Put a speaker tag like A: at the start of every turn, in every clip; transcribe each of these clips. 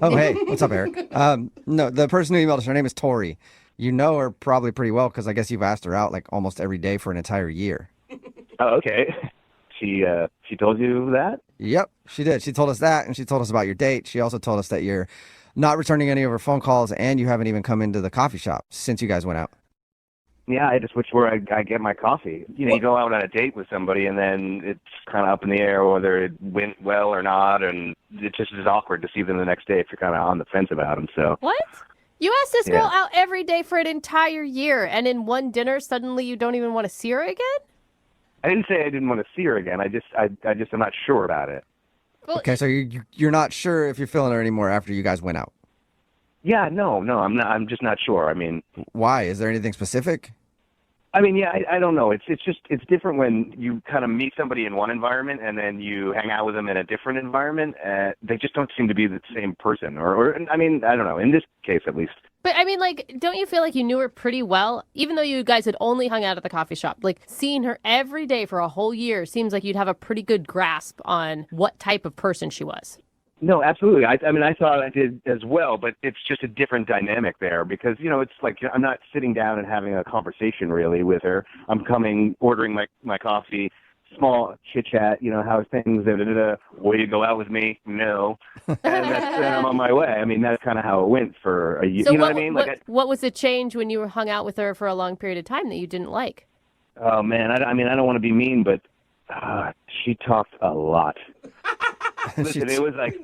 A: Oh, hey, what's up, Eric? No, the person who emailed us, her name is Tori. You know her probably pretty well because I guess you've asked her out like almost every day for an entire year.
B: Oh, okay. She told you that?
A: Yep, she did. She told us that, and she told us about your date. She also told us that you're not returning any of her phone calls, and you haven't even come into the coffee shop since you guys went out.
B: Yeah, I just switched where I get my coffee. You go out on a date with somebody, and then it's kind of up in the air whether it went well or not, and it just is awkward to see them the next day if you're kind of on the fence about them. So,
C: What? You asked this girl
B: yeah.
C: out every day for an entire year, and in one dinner, suddenly you don't even want to see her again?
B: I didn't say I didn't want to see her again. I just am not sure about it.
C: Well,
A: Okay, so you're not sure if you're feeling her anymore after you guys went out.
B: Yeah, no, I'm not. I'm just not sure.
A: Why? Is there anything specific?
B: Yeah, I don't know. It's different when you kind of meet somebody in one environment and then you hang out with them in a different environment. They just don't seem to be the same person, I don't know. In this case, at least.
C: but I mean, like, don't you feel like you knew her pretty well, even though you guys had only hung out at the coffee shop? Like, seeing her every day for a whole year seems like you'd have a pretty good grasp on what type of person she was.
B: No, absolutely. I thought I did as well, but it's just a different dynamic there because, it's like I'm not sitting down and having a conversation really with her. I'm coming, ordering my coffee, small chit chat, how's things, da, da, da, da. Will you go out with me? No. Then I'm on my way. That's kind of how it went for a year.
C: So
B: You know
C: what,
B: what I mean?
C: what was the change when you were hung out with her for a long period of time that you didn't like?
B: Oh man, I don't want to be mean, but she talked a lot. Listen, it was like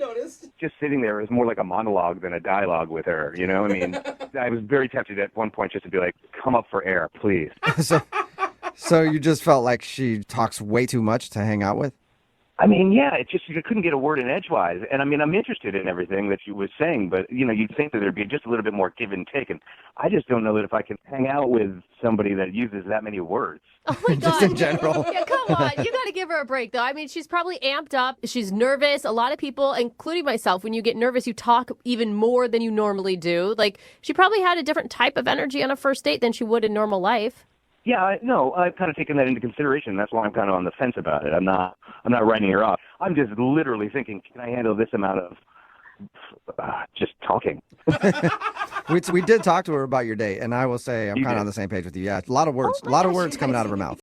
B: just sitting there. It was more like a monologue than a dialogue with her. I was very tempted at one point just to be like, "Come up for air, please."
A: so, so you just felt like she talks way too much to hang out with?
B: Yeah, it just you couldn't get a word in edgewise. And I'm interested in everything that you was saying, but you'd think that there'd be just a little bit more give and take. And I just don't know that if I can hang out with somebody that uses that many words.
C: Oh my
A: Just
C: God.
A: in general.
C: Yeah, come on. You got to give her a break, though. I mean, she's probably amped up. She's nervous. A lot of people, including myself, when you get nervous, you talk even more than you normally do. Like, she probably had a different type of energy on a first date than she would in normal life.
B: Yeah, no, I've kind of taken that into consideration. That's why I'm kind of on the fence about it. I'm not writing her off. I'm just literally thinking, can I handle this amount of just talking?
A: We did talk to her about your date, and I will say I'm kind of
C: did?
A: on the same page with you. Yeah, a lot of
C: Oh
A: words, a
C: my
A: lot of
C: gosh,
A: words
C: you
A: coming
C: guys.
A: out of her mouth.